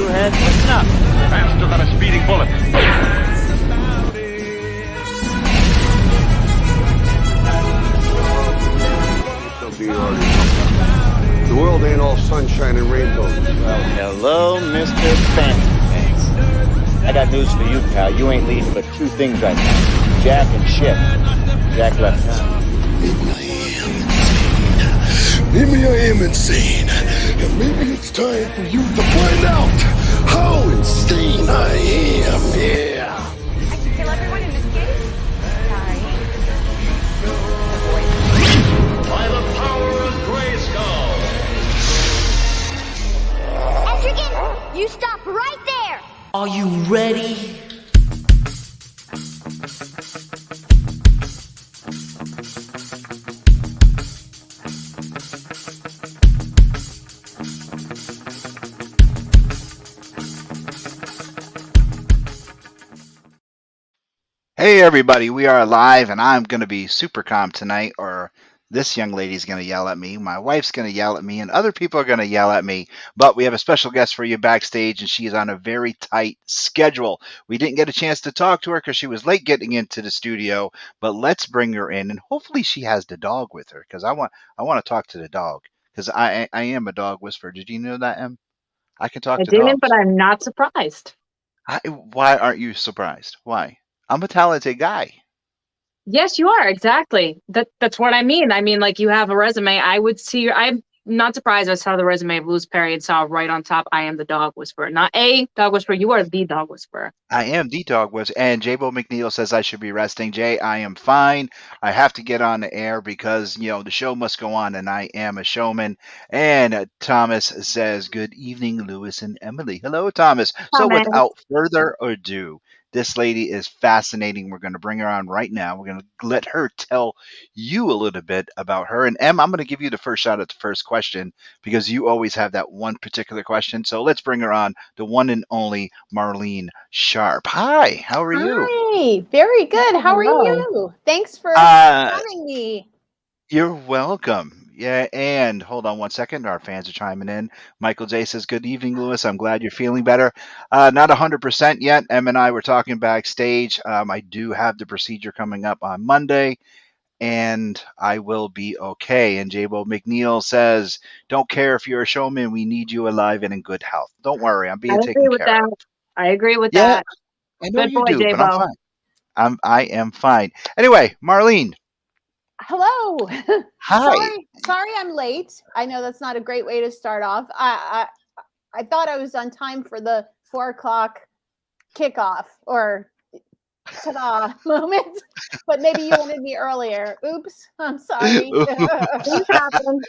screwhead. Listen up. Faster than a speeding bullet. The world ain't all sunshine and rainbows. Well, hello, Mr. Fancy. I got news for you, pal. You ain't leading but two things right now. Jack and shit. Jack left town. Maybe I am insane. And maybe it's time for you to find out how insane I am. Yeah. I can kill everyone in this city? Sorry. By the power of Grayskull. Angrygeeks, you stop right there! Are you ready? Hey everybody, we are live and I'm going to be super calm tonight, or this young lady's going to yell at me, my wife's going to yell at me, and other people are going to yell at me, but we have a special guest for you backstage and she is on a very tight schedule. We didn't get a chance to talk to her because she was late getting into the studio, but let's bring her in and hopefully she has the dog with her because I want to talk to the dog because I am a dog whisperer. Did you know that, Em? I can talk I to dogs. didn't, but I'm not surprised. Why aren't you surprised? Why? I'm a talented guy. Yes, you are. Exactly. That's what I mean. I mean, like, you have a resume. I would see. I'm not surprised. I saw the resume of Louis Perry and saw right on top, I am the dog whisperer. Not a dog whisperer. You are the dog whisperer. I am the dog whisperer. And J-Bo McNeil says I should be resting. Jay, I am fine. I have to get on the air because, the show must go on and I am a showman. And Thomas says, good evening, Louis and Emily. Hello, Thomas. So Thomas. without further ado, this lady is fascinating. We're going to bring her on right now. We're going to let her tell you a little bit about her. And Em, I'm going to give you the first shot at the first question because you always have that one particular question. So let's bring her on, the one and only Marlene Sharp. Hi, how are you? Hi, very good. How are Hello. you? Thanks for having me. You're welcome. Yeah, and hold on one second. Our fans are chiming in. Michael J says, good evening, Louis. I'm glad you're feeling better. Not 100% yet. Em and I were talking backstage. I do have the procedure coming up on Monday, and I will be okay. And J-Bo McNeil says, don't care if you're a showman. We need you alive and in good health. Don't worry. I'm being I taken agree with care that. of. I agree with Yeah, that. I know Good you boy, do, but I'm J-Bo. fine. I am fine. Anyway, Marlene. Hello. Hi. Sorry I'm late. I know that's not a great way to start off. I thought I was on time for the 4:00 kickoff or ta-da moment, but maybe you wanted me earlier. Oops, I'm sorry. Things happen.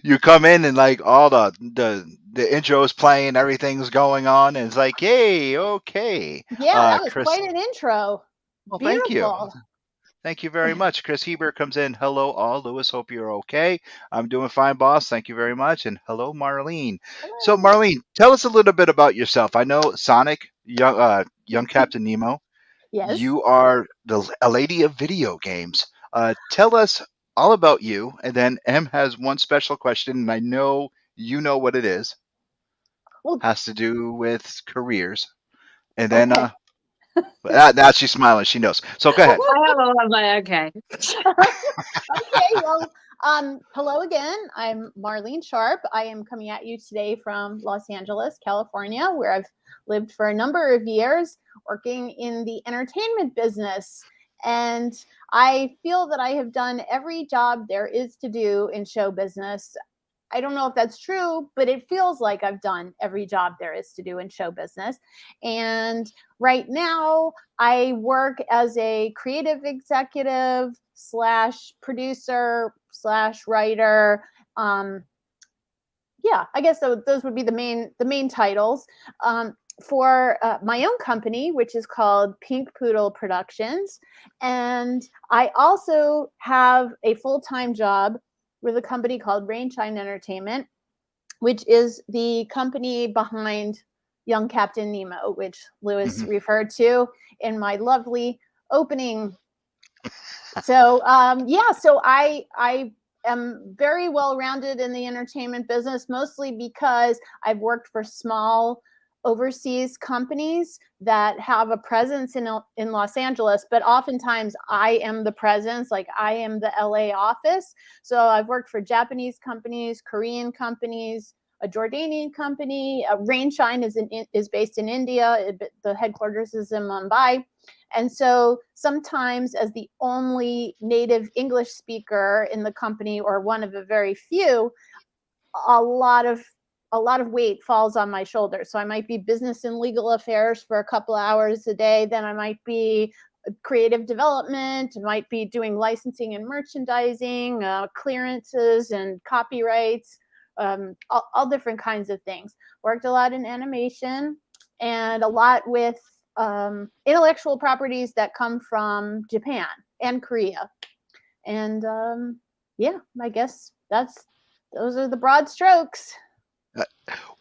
You come in and like all the intro's playing, everything's going on, and it's like, yay, okay. Yeah, that was Chris, quite an intro. well, Beautiful. thank you very much. Chris Hebert comes in. Hello, all. Louis, hope you're okay. I'm doing fine, boss. Thank you very much. And hello, Marlene. So, Hello. Marlene, tell us a little bit about yourself. I know Sonic, young Captain Nemo. Yes. You are a lady of video games. Tell us all about you, and then Em has one special question, and I know you know what it is. Well, Has to do with careers, and then okay. now she's smiling. She knows. So go ahead. I have a lot of okay. Okay, well, hello again. I'm Marlene Sharp. I am coming at you today from Los Angeles, California, where I've lived for a number of years working in the entertainment business. And I feel that I have done every job there is to do in show business. I don't know if that's true, but it feels like I've done every job there is to do in show business. And right now, I work as a creative executive / producer / writer. Yeah, I guess those would be the main titles for my own company, which is called Pink Poodle Productions. And I also have a full-time job with a company called Rainshine Entertainment, which is the company behind Young Captain Nemo, which Louis referred to in my lovely opening. So so I am very well rounded in the entertainment business, mostly because I've worked for small overseas companies that have a presence in Los Angeles, but oftentimes I am the presence, like I am the LA office. So I've worked for Japanese companies, Korean companies, a Jordanian company. Rainshine is based in India. The headquarters is in Mumbai. And so sometimes, as the only native English speaker in the company, or one of a very few, a lot of weight falls on my shoulders. So I might be business and legal affairs for a couple of hours a day. Then I might be creative development. I might be doing licensing and merchandising, clearances and copyrights, all different kinds of things. Worked a lot in animation and a lot with intellectual properties that come from Japan and Korea. And I guess those are the broad strokes.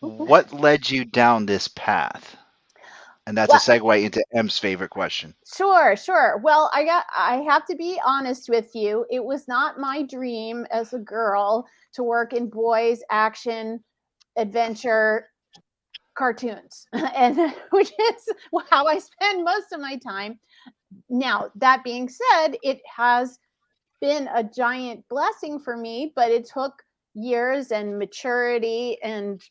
What led you down this path? And that's a segue into M's favorite question. Sure. Well, I have to be honest with you. It was not my dream as a girl to work in boys' action adventure cartoons, and which is how I spend most of my time. Now, that being said, it has been a giant blessing for me, but it took years and maturity and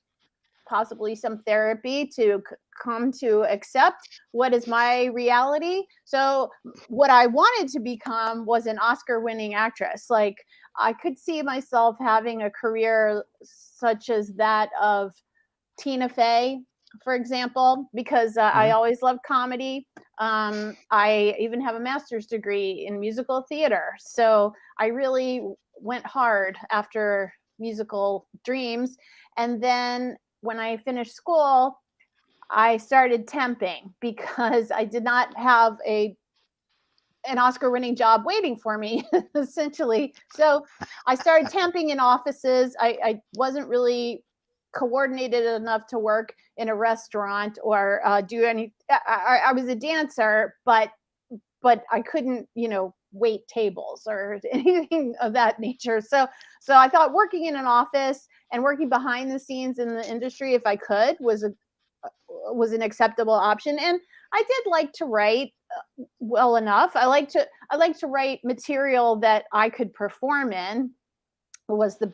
possibly some therapy to come to accept what is my reality. So what I wanted to become was an Oscar-winning actress. Like, I could see myself having a career such as that of Tina Fey, for example, because I always loved comedy. I even have a master's degree in musical theater. So I really went hard after musical dreams. And then when I finished school, I started temping because I did not have an Oscar-winning job waiting for me, essentially. So I started temping in offices. I wasn't really coordinated enough to work in a restaurant or do any. I was a dancer, but I couldn't, wait tables or anything of that nature. So I thought working in an office and working behind the scenes in the industry, if I could, was an acceptable option. And I did like to write well enough. I like to write material that I could perform in, was the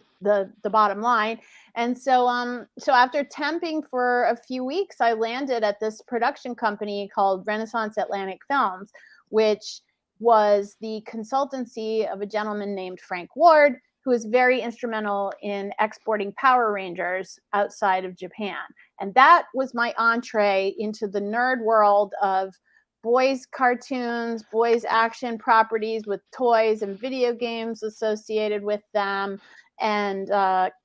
bottom line. And so after temping for a few weeks, I landed at this production company called Renaissance Atlantic Films, which was the consultancy of a gentleman named Frank Ward, who was very instrumental in exporting Power Rangers outside of Japan. And that was my entree into the nerd world of boys' cartoons, boys' action properties with toys and video games associated with them, and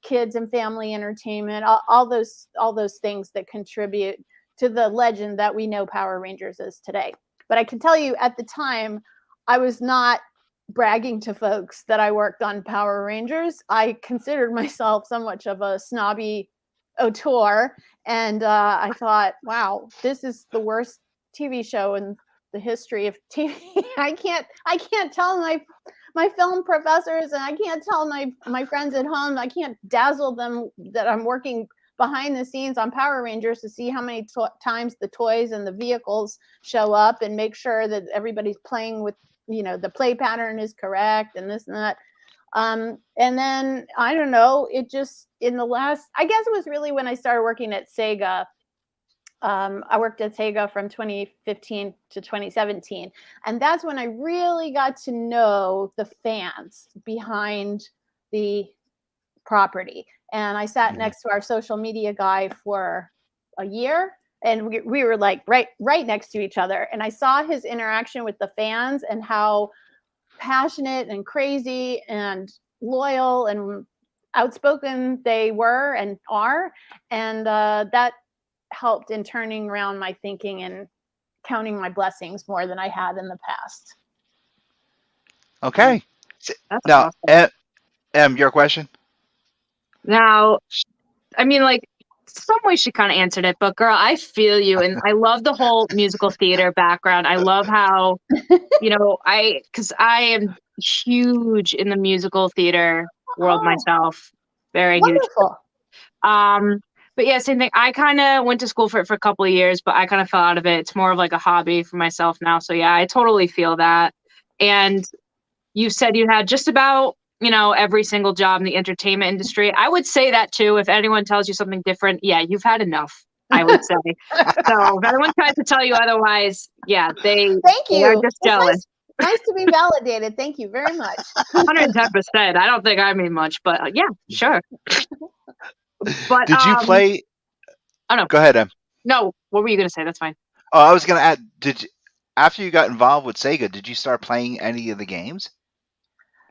kids and family entertainment, all those things that contribute to the legend that we know Power Rangers is today. But I can tell you, at the time, I was not bragging to folks that I worked on Power Rangers. I considered myself somewhat of a snobby auteur, and I thought, wow, this is the worst TV show in the history of TV. I can't tell my film professors, and I can't tell my friends at home, I can't dazzle them that I'm working behind the scenes on Power Rangers to see how many times the toys and the vehicles show up and make sure that everybody's playing with, the play pattern is correct and this and that. And then, I don't know, it just, I guess it was really when I started working at Sega. I worked at Sega from 2015 to 2017. And that's when I really got to know the fans behind the property. And I sat next to our social media guy for a year, and we were like right next to each other. And I saw his interaction with the fans and how passionate and crazy and loyal and outspoken they were and are. And that helped in turning around my thinking and counting my blessings more than I had in the past. Okay. That's Now, awesome. your question? Now, I mean, like, some way she kind of answered it, but girl, I feel you. And I love the whole musical theater background. I love how, because I am huge in the musical theater world Oh, myself. Very huge. wonderful. But yeah, same thing. I kind of went to school for it for a couple of years, but I kind of fell out of it. It's more of like a hobby for myself now. So yeah, I totally feel that. And you said you had just about, every single job in the entertainment industry. I would say that too. If anyone tells you something different, yeah, you've had enough, I would say. So if anyone tries to tell you otherwise, yeah, they Thank are you. just It's jealous. nice to be validated. Thank you very much. 110%. I don't think I mean much, but yeah, sure. But Did you play? Oh no. Go ahead, Em. No, what were you gonna say? That's fine. Oh, I was going to add. After you got involved with Sega, did you start playing any of the games?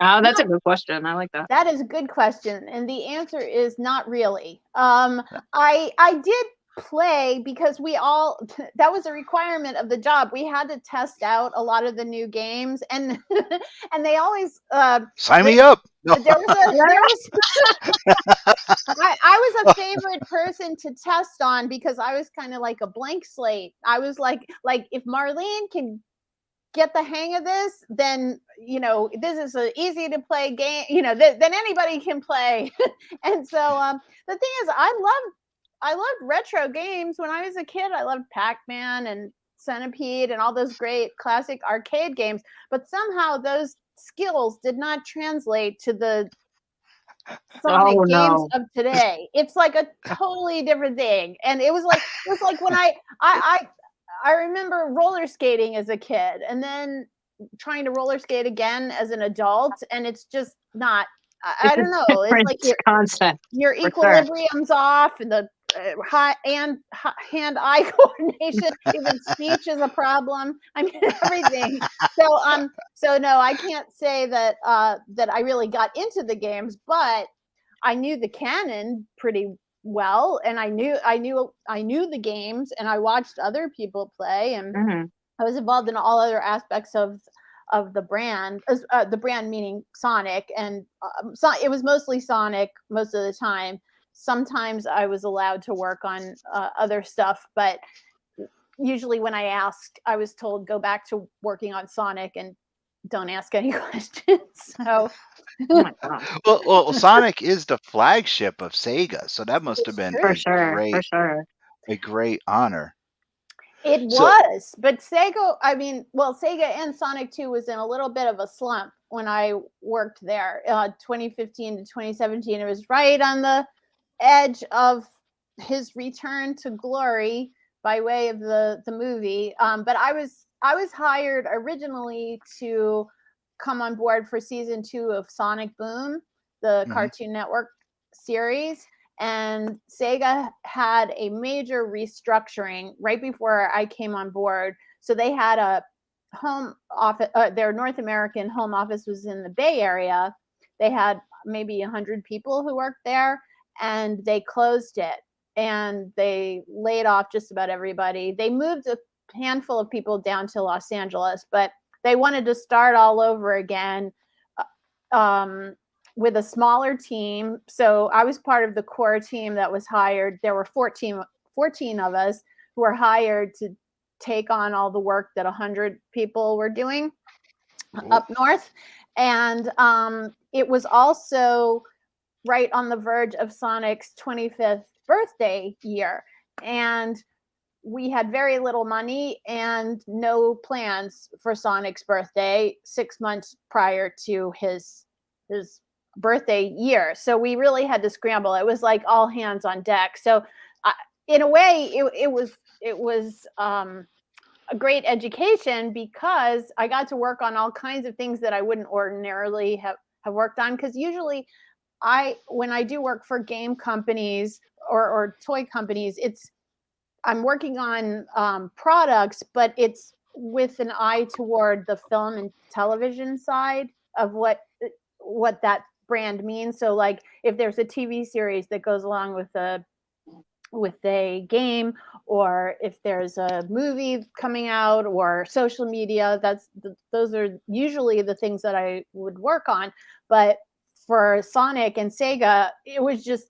Oh, that's a good question. I like that. That is a good question, and the answer is not really. I did play because that was a requirement of the job. We had to test out a lot of the new games, and and they always Sign me up. No. I was a favorite person to test on because I was kind of like a blank slate. I was like if Marlene can get the hang of this, then this is an easy to play game. Then anybody can play. And so the thing is, I loved retro games when I was a kid. I loved Pac-Man and Centipede and all those great classic arcade games. But somehow those skills did not translate to the Sonic games of today. It's like a totally different thing. And it was like when I remember roller skating as a kid and then trying to roller skate again as an adult, and it's just not. I don't know. It's like concept. Your equilibrium's off, and the hand-eye coordination. Even speech is a problem. I mean, everything. So no, I can't say that that I really got into the games, but I knew the canon pretty well, and I knew the games, and I watched other people play, and I was involved in all other aspects of the brand, the brand meaning Sonic, and it was mostly Sonic most of the time. Sometimes I was allowed to work on other stuff, but usually when I asked, I was told go back to working on Sonic and don't ask any questions. So oh my God. Well, Sonic is the flagship of Sega, so that must have been a great honor. It was, but Sega, Sega and Sonic 2 was in a little bit of a slump when I worked there, 2015 to 2017. It was right on the edge of his return to glory by way of the movie. But I was hired originally to come on board for season 2 of Sonic Boom, the Cartoon Network series. And Sega had a major restructuring right before I came on board. So they had a home office, their North American home office was in the Bay Area. They had maybe 100 people who worked there, and they closed it. And they laid off just about everybody. They moved a handful of people down to Los Angeles, but they wanted to start all over again with a smaller team. So I was part of the core team that was hired. There were 14 of us who were hired to take on all the work that 100 people were doing up north. And it was also right on the verge of Sonic's 25th birthday year. And we had very little money and no plans for Sonic's birthday 6 months prior to his birthday year. So we really had to scramble. It was like all hands on deck. So in a way, it was a great education because I got to work on all kinds of things that I wouldn't ordinarily have worked on. Because usually when I do work for game companies or toy companies, I'm working on products, but it's with an eye toward the film and television side of what that brand means. So like if there's a TV series that goes along with a game, or if there's a movie coming out or social media, those are usually the things that I would work on. But for Sonic and Sega, it was just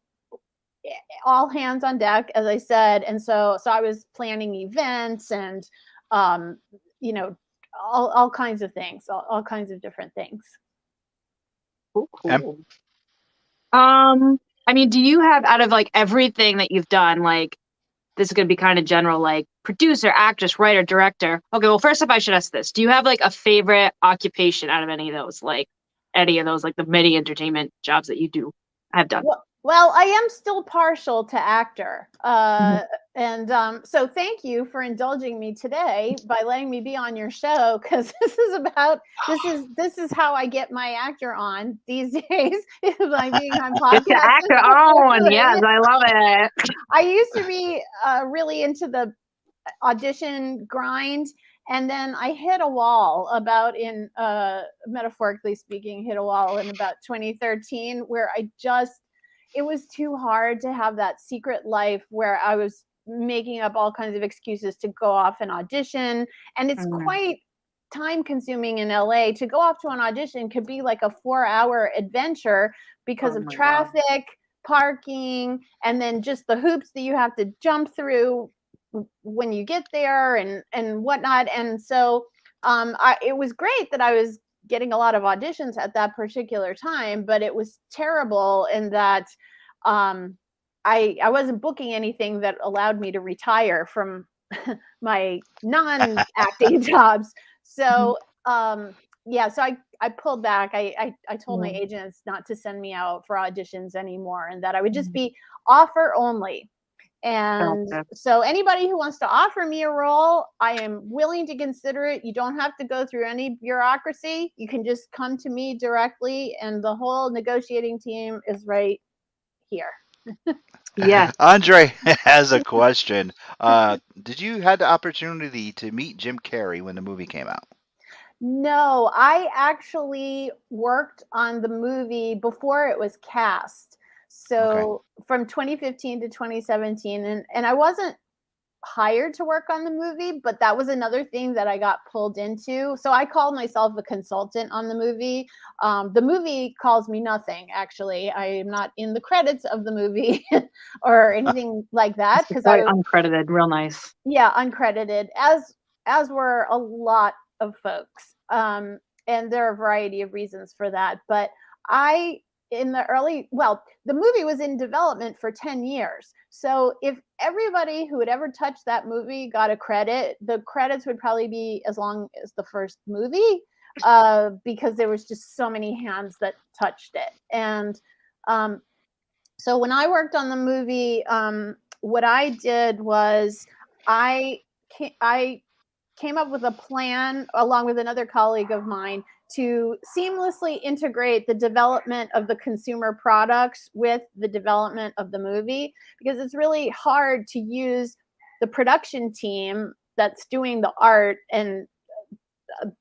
all hands on deck, as I said. And so I was planning events and all kinds of things, all kinds of different things. Cool. I mean, do you have out of like everything that you've done, like this is going to be kind of general, like producer, actress, writer, director. Okay, well, first up, I should ask this: do you have like a favorite occupation out of any of those, like the many entertainment jobs that you do have done? Well, I am still partial to actor. Mhm. And so thank you for indulging me today by letting me be on your show, because this is how I get my actor on these days, is by being on Get your podcasts. actor on, yes, I love it. I used to be really into the audition grind, and then I hit a wall metaphorically speaking, hit a wall in about 2013, where it was too hard to have that secret life where I was making up all kinds of excuses to go off and audition. And it's quite time consuming in LA. To go off to an audition could be like a 4-hour adventure because of traffic, parking, and then just the hoops that you have to jump through when you get there and whatnot. And so it was great that I was getting a lot of auditions at that particular time, but it was terrible in that I wasn't booking anything that allowed me to retire from my non-acting jobs. So so I pulled back. I told my agents not to send me out for auditions anymore, and that I would just be offer only. And so anybody who wants to offer me a role, I am willing to consider it. You don't have to go through any bureaucracy. You can just come to me directly, and the whole negotiating team is right here. Yeah. Andre has a question. Did you had the opportunity to meet Jim Carrey when the movie came out? No, I actually worked on the movie before it was cast. So from 2015 to 2017, and I wasn't hired to work on the movie, but that was another thing that I got pulled into. So I called myself a consultant on the movie. The movie calls me nothing, actually. I am not in the credits of the movie or anything like that, because I was uncredited, real nice. Yeah, uncredited, as were a lot of folks. And there are a variety of reasons for that. But the movie was in development for 10 years. So if everybody who had ever touched that movie got a credit, the credits would probably be as long as the first movie, because there was just so many hands that touched it. And so when I worked on the movie, what I did was I came up with a plan, along with another colleague of mine, to seamlessly integrate the development of the consumer products with the development of the movie, because it's really hard to use the production team that's doing the art and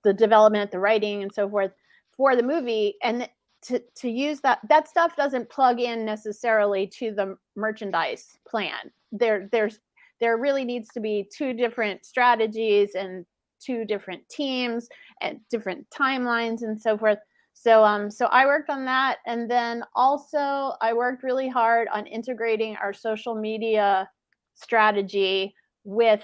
the development, the writing, and so forth for the movie, and to use that stuff doesn't plug in necessarily to the merchandise plan. There really needs to be two different strategies and two different teams and different timelines and so forth. So I worked on that, and then also I worked really hard on integrating our social media strategy with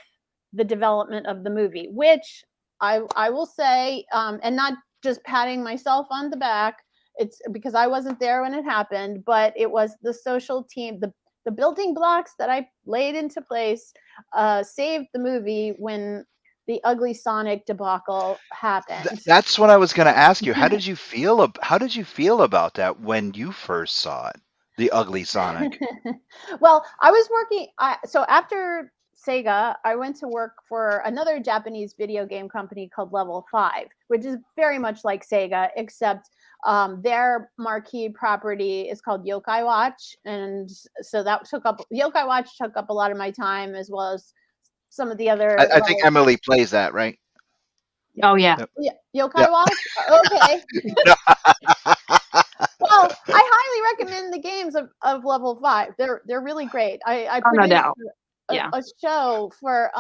the development of the movie, which I will say, and not just patting myself on the back, it's because I wasn't there when it happened, but it was the social team, the building blocks that I laid into place saved the movie when the ugly Sonic debacle happened. That's what I was going to ask you. How did you feel about that when you first saw it, the ugly Sonic? Well, I was working. So after Sega, I went to work for another Japanese video game company called Level 5, which is very much like Sega, except their marquee property is called Yokai Watch. And so Yokai Watch took up a lot of my time, as well as some of the other. I think Emily plays that, right? Oh, yeah. Yep. Yokai Watch? Okay. Well, I highly recommend the games of Level 5. They're really great. I produced no doubt. a show for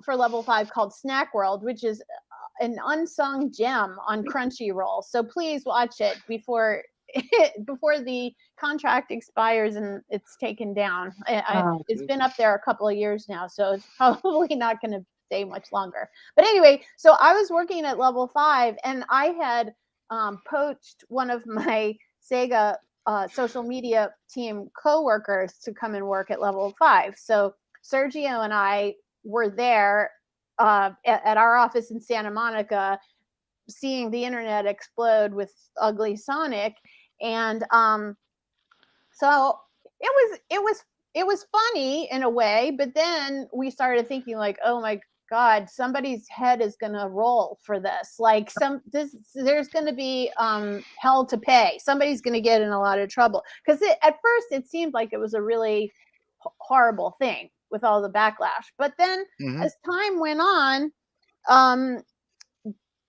Level 5 called Snack World, which is an unsung gem on Crunchyroll. So please watch it before the contract expires and it's taken down. It's been up there a couple of years now, so it's probably not going to stay much longer. But anyway, so I was working at Level 5, and I had poached one of my Sega social media team coworkers to come and work at Level 5. So Sergio and I were there at our office in Santa Monica, seeing the internet explode with ugly Sonic, and so it was funny in a way, but then we started thinking like, oh my God, somebody's head is gonna roll for this. Like there's gonna be hell to pay. Somebody's gonna get in a lot of trouble, because at first it seemed like it was a really horrible thing with all the backlash, but then as time went on,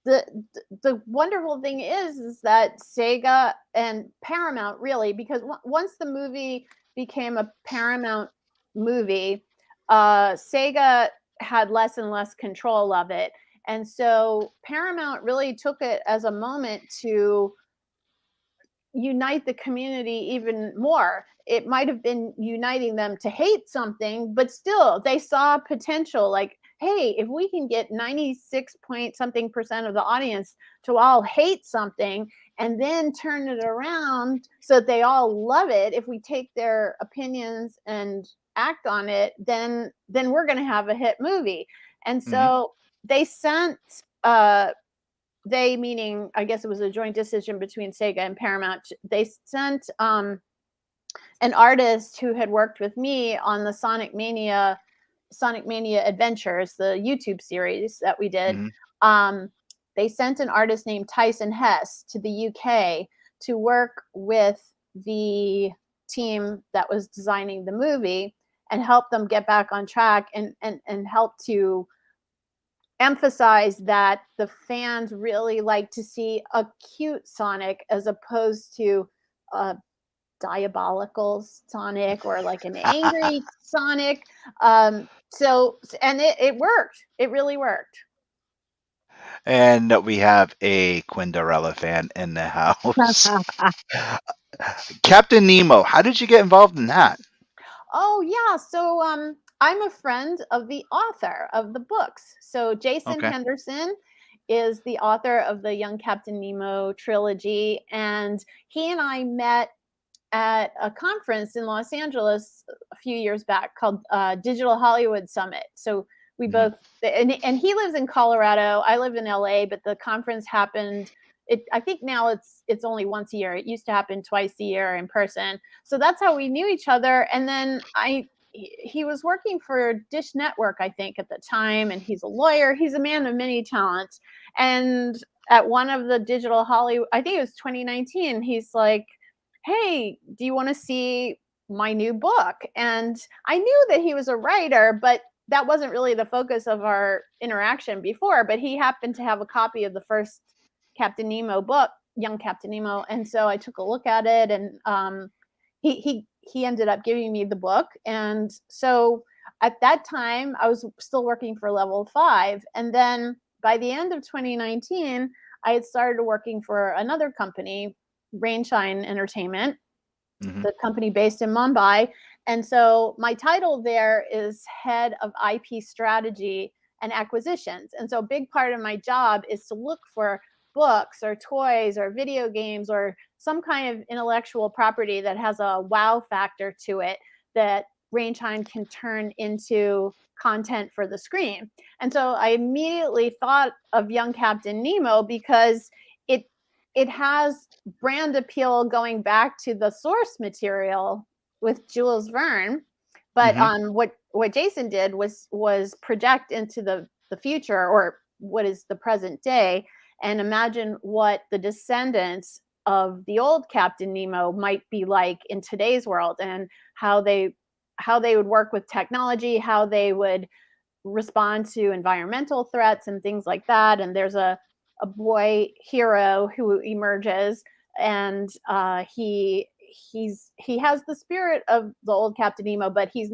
the wonderful thing is that Sega and Paramount, really, because once the movie became a Paramount movie, Sega had less and less control of it. And so Paramount really took it as a moment to unite the community even more. It might have been uniting them to hate something, but still they saw potential, like, hey, if we can get 96 point something percent of the audience to all hate something and then turn it around so that they all love it, if we take their opinions and act on it, then we're going to have a hit movie. And so they sent they, meaning, I guess it was a joint decision between Sega and Paramount, they sent an artist who had worked with me on the Sonic Mania Adventures, the YouTube series that we did. They sent an artist named Tyson Hess to the UK to work with the team that was designing the movie and help them get back on track, and help to emphasize that the fans really like to see a cute Sonic as opposed to a diabolical Sonic or like an angry Sonic. So, and it worked. It really worked. And we have a Quinderella fan in the house. Captain Nemo, how did you get involved in that? Oh, yeah. So I'm a friend of the author of the books. So Jason Henderson is the author of the Young Captain Nemo trilogy. And he and I met at a conference in Los Angeles a few years back called Digital Hollywood Summit. So we both, and he lives in Colorado. I live in LA, but the conference happened, I think now it's only once a year. It used to happen twice a year in person. So that's how we knew each other. And then he was working for Dish Network, I think, at the time, and he's a lawyer. He's a man of many talents. And at one of the Digital Hollywood, I think it was 2019, he's like, hey, do you want to see my new book? And I knew that he was a writer, but that wasn't really the focus of our interaction before. But he happened to have a copy of the first Captain Nemo book, Young Captain Nemo. And so I took a look at it, and he ended up giving me the book. And so at that time, I was still working for Level 5. And then by the end of 2019, I had started working for another company, Rainshine Entertainment, the company based in Mumbai. And so my title there is head of IP strategy and acquisitions. And so a big part of my job is to look for books or toys or video games or some kind of intellectual property that has a wow factor to it that Rainshine can turn into content for the screen. And so I immediately thought of Young Captain Nemo because it has brand appeal going back to the source material with Jules Verne. But what Jason did was project into the future, or what is the present day, and imagine what the descendants of the old Captain Nemo might be like in today's world, and how they would work with technology, how they would respond to environmental threats and things like that. And there's a boy hero who emerges, and he has the spirit of the old Captain Nemo, but he's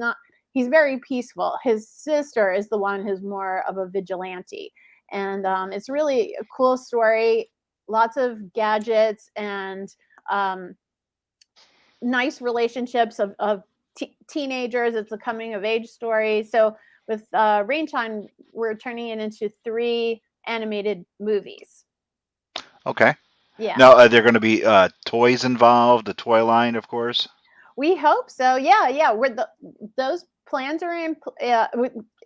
very peaceful. His sister is the one who's more of a vigilante. And it's really a cool story, lots of gadgets and nice relationships of teenagers. It's a coming of age story. So with Rainshine, we're turning it into 3 animated movies. Okay. Yeah. Now, are there going to be toys involved? The toy line, of course. We hope so. Yeah. Those plans are in.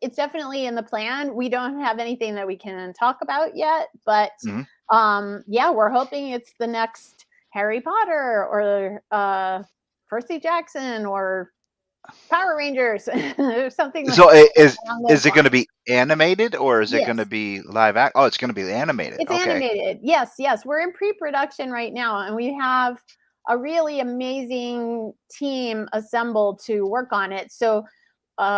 It's definitely in the plan. We don't have anything that we can talk about yet, but yeah, we're hoping it's the next Harry Potter or Percy Jackson or Power Rangers or something. So is those it going to lines. be animated or is it going to Yes. be live act? Oh, it's going to be animated. It's Okay. animated. Yes. We're in pre-production right now, and we have a really amazing team assembled to work on it. So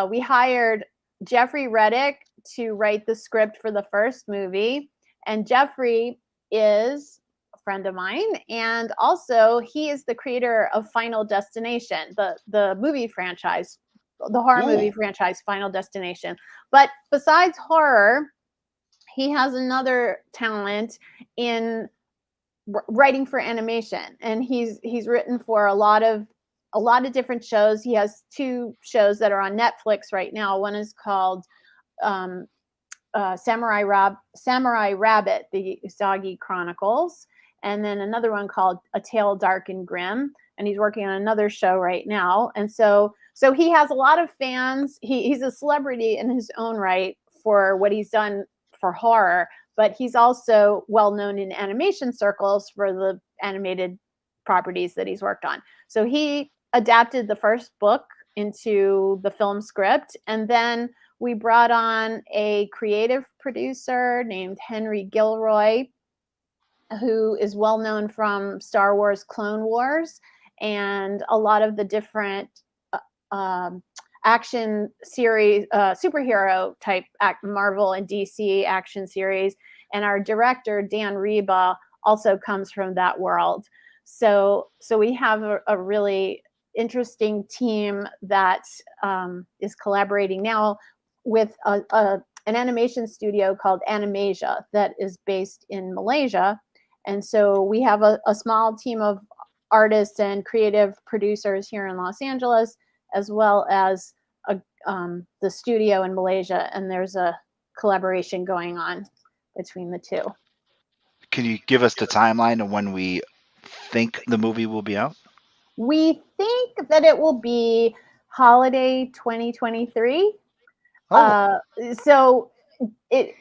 we hired Jeffrey Reddick to write the script for the first movie, and Jeffrey is a friend of mine, and also he is the creator of Final Destination, the movie franchise, the horror movie franchise, Final Destination. But besides horror, he has another talent in writing for animation, and he's written for a lot of different shows. He has 2 shows that are on Netflix right now. One is called Samurai Rabbit, the Usagi Chronicles, and then another one called A Tale Dark and Grim. And he's working on another show right now. And so he has a lot of fans. He's a celebrity in his own right for what he's done for horror, but he's also well known in animation circles for the animated properties that he's worked on. So he adapted the first book into the film script, and then we brought on a creative producer named Henry Gilroy, who is well known from Star Wars Clone Wars and a lot of the different action series, superhero type Marvel and DC action series. And our director, Dan Reba, also comes from that world. So we have a really interesting team that is collaborating now with an animation studio called Animasia that is based in Malaysia. And so we have a small team of artists and creative producers here in Los Angeles, as well as the studio in Malaysia. And there's a collaboration going on between the 2. Can you give us the timeline of when we think the movie will be out? We think that it will be holiday 2023. So it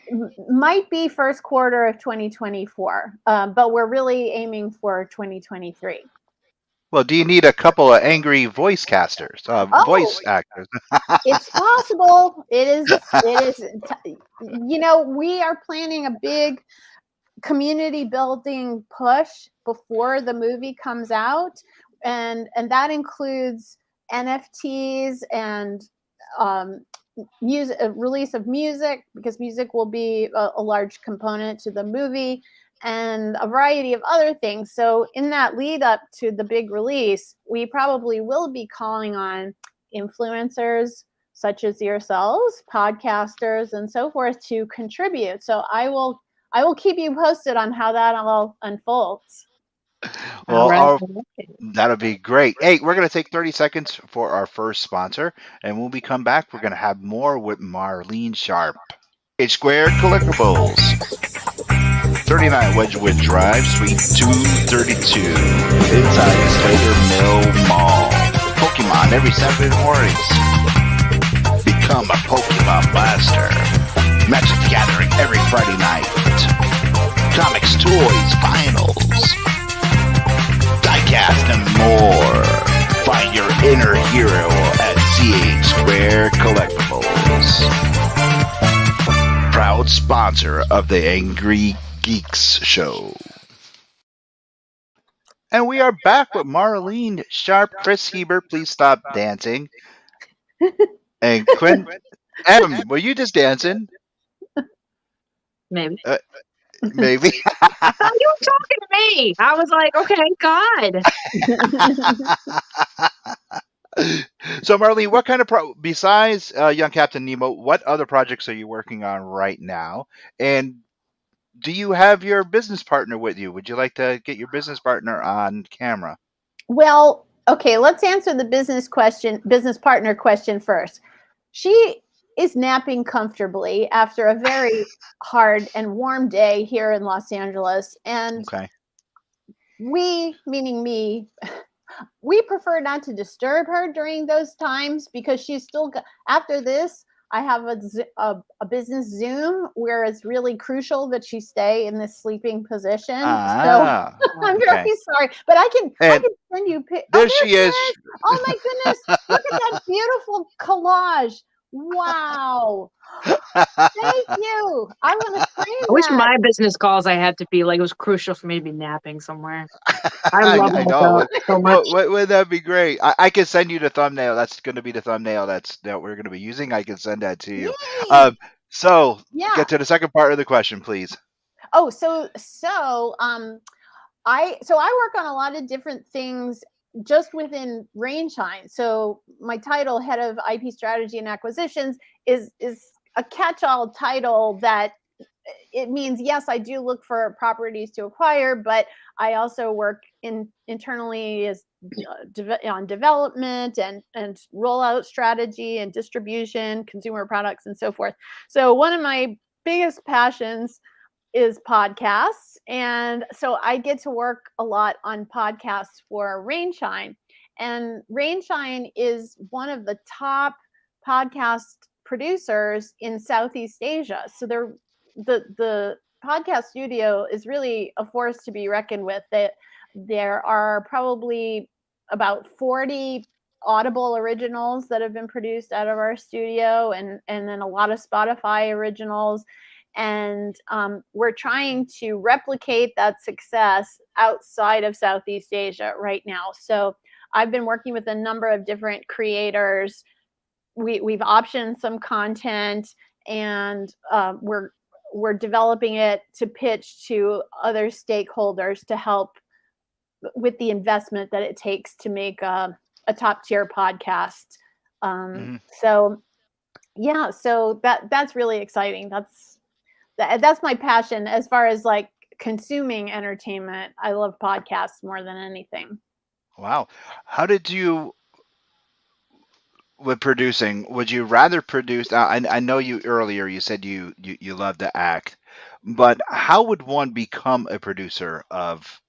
might be first quarter of 2024, but we're really aiming for 2023. Well, do you need a couple of angry voice casters, voice actors? It's possible. It is. We are planning a big community building push before the movie comes out, and that includes NFTs and music, release of music, because music will be a large component to the movie, and a variety of other things. So in that lead up to the big release, we probably will be calling on influencers such as yourselves, podcasters, and so forth to contribute. So I will keep you posted on how that all unfolds. Well, that'll be great. Hey, we're going to take 30 seconds for our first sponsor, and when we come back, we're going to have more with Marlene Sharp. H Square Collectibles, 39 Wedgwood Drive, Suite 232, inside the Tiger Mill Mall. Pokemon every Saturday mornings. Become a Pokemon Master. Magic the Gathering every Friday night. Comics, toys, vinyls, diecast, and more. Find your inner hero at CH Square Collectibles. Proud sponsor of the Angrygeeks show. And we are back with Marlene Sharp. Chris Hebert, please stop dancing. And Quinn M, were you just dancing? Maybe. Maybe. I thought you were talking to me. I was like, okay, God. So, Marlene, what kind of besides Young Captain Nemo, what other projects are you working on right now? And do you have your business partner with you? Would you like to get your business partner on camera? Well, okay, let's answer the business partner question first. She is napping comfortably after a very hard and warm day here in Los Angeles. And okay. we, meaning me, we prefer not to disturb her during those times because she's still after this. I have a business Zoom where it's really crucial that she stay in this sleeping position. So I'm very Okay. sorry, but I can And send you. Oh, there there she she is. is! Oh my goodness! Look at that beautiful collage! Wow! Thank you. I want to I frame wish that. my business calls I had to be like it was crucial for me to be napping somewhere. I I, love I my know. dog so much. Wouldn't that be great? I can send you the thumbnail. That's going to be the thumbnail that we're going to be using. I can send that to you. Yay! So Yeah. get to the second part of the question, please. Oh, I work on a lot of different things just within Rainshine. So my title, head of IP strategy and acquisitions, is a catch-all title that it means, yes, I do look for properties to acquire, but I also work internally as on development and rollout strategy and distribution, consumer products, and so forth. So one of my biggest passions is podcasts. And so I get to work a lot on podcasts for Rainshine. And Rainshine is one of the top podcast producers in Southeast Asia. So the podcast studio is really a force to be reckoned with. That there are probably about 40 Audible originals that have been produced out of our studio, and then a lot of Spotify originals. And we're trying to replicate that success outside of Southeast Asia right now. So I've been working with a number of different creators. We've optioned some content, and we're developing it to pitch to other stakeholders to help with the investment that it takes to make a top tier podcast. So yeah, so that's really exciting. That's my passion as far as like consuming entertainment. I love podcasts more than anything. Wow. How did you, with producing, would you rather produce? I know you earlier, you said you love to act, but how would one become a producer of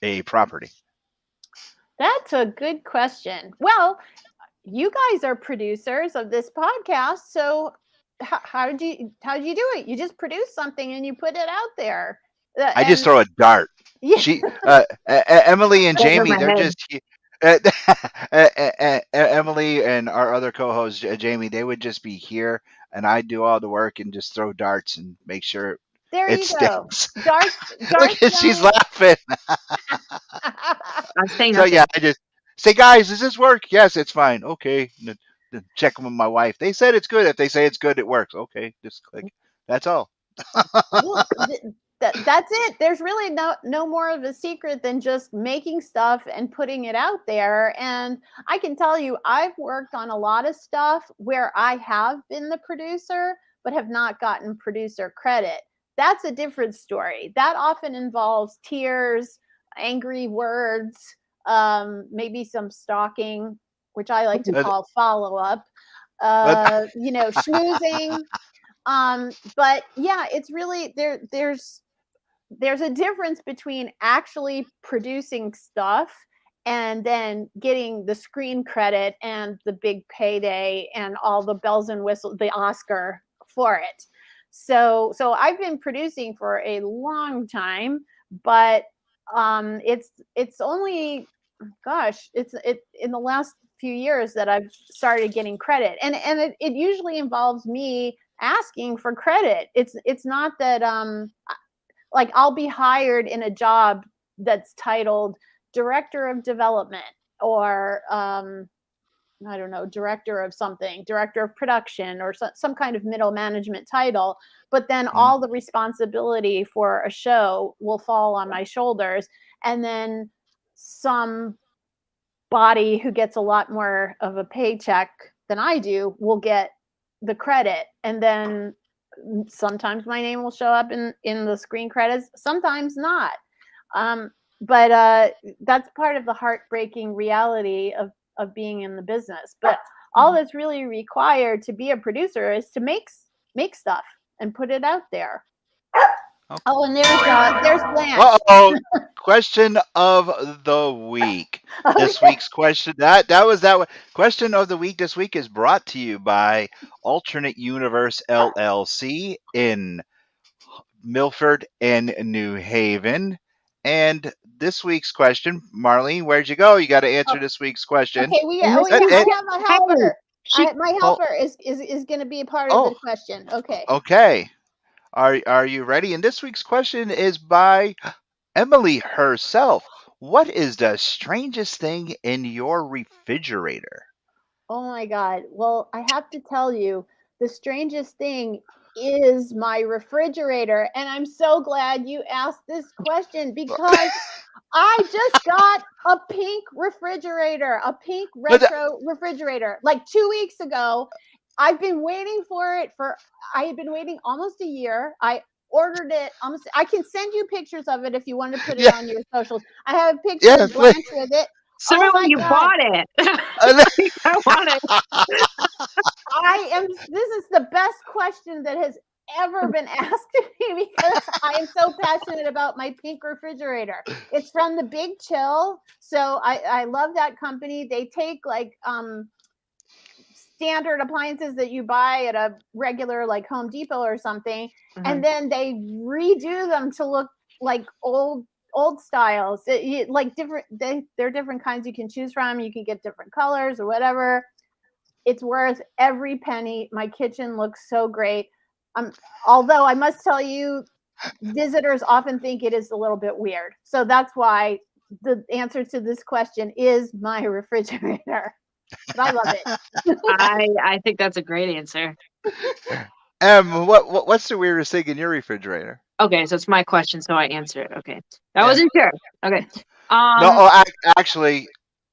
a property? That's a good question. Well, you guys are producers of this podcast, so how did you do it? You just produce something and you put it out there. I just And throw a dart. yeah, She, Emily and Over Jamie, my they're head. just Emily and our other co-host Jamie. They would just be here, and I do all the work and just throw darts and make sure there it you go. sticks. Look Darts at she's don't. laughing. I'm saying So yeah, nothing. I just say, guys, does this work? Yes, it's fine. Okay. Then check with my wife. They said it's good. If they say it's good, it works. Okay, just click. That's all. Well, that's it. There's really no more of a secret than just making stuff and putting it out there. And I can tell you, I've worked on a lot of stuff where I have been the producer, but have not gotten producer credit. That's a different story. That often involves tears, angry words, maybe some stalking, which I like to Uh, call follow up. uh, Schmoozing. But yeah, it's really there's a difference between actually producing stuff and then getting the screen credit and the big payday and all the bells and whistles, the Oscar for it. So I've been producing for a long time, but it's only, gosh, it in the last few years that I've started getting credit, and it usually involves me asking for credit. It's not that like I'll be hired in a job that's titled director of development, or I don't know, director of something, director of production, or some kind of middle management title. But then mm, all the responsibility for a show will fall on my shoulders. And then some body who gets a lot more of a paycheck than I do will get the credit. And then sometimes my name will show up in the screen credits, sometimes not. But that's part of the heartbreaking reality of being in the business. But all that's really required to be a producer is to make stuff and put it out there. Oh, and there's Blanche. Uh-oh. Question of the week. This Okay. week's question that was that one. Question of the week this week is brought to you by Alternate Universe LLC in Milford and New Haven. And this week's question, Marlene, where'd you go? You got to answer Oh, this week's question. okay, I have a Hey, helper. she My Oh, helper is going to be a part of the oh, question. Okay. okay. Are you ready? And this week's question is by Emily herself. What is the strangest thing in your refrigerator? Oh my God. Well, I have to tell you, the strangest thing is my refrigerator. And I'm so glad you asked this question because I just got a pink refrigerator, a pink But retro refrigerator like 2 weeks ago. I've been waiting for it I had been waiting almost a year. I ordered it almost, I can send you pictures of it if you want to put it yeah, on your socials. I have a picture yeah, of Blanche with it. send me Oh when my you God. bought it. I want it. This is the best question that has ever been asked of me because I am so passionate about my pink refrigerator. It's from the Big Chill. So I love that company. They take like standard appliances that you buy at a regular like Home Depot or something, and then they redo them to look like old styles. Like different, there are different kinds you can choose from. You can get different colors or whatever. It's worth every penny. My kitchen looks so great. Although I must tell you, visitors often think it is a little bit weird. So that's why the answer to this question is my refrigerator. But I love it. I think that's a great answer. what's the weirdest thing in your refrigerator? Okay, so it's my question, so I answer it. Okay, I Yeah. wasn't sure. Okay, No, actually,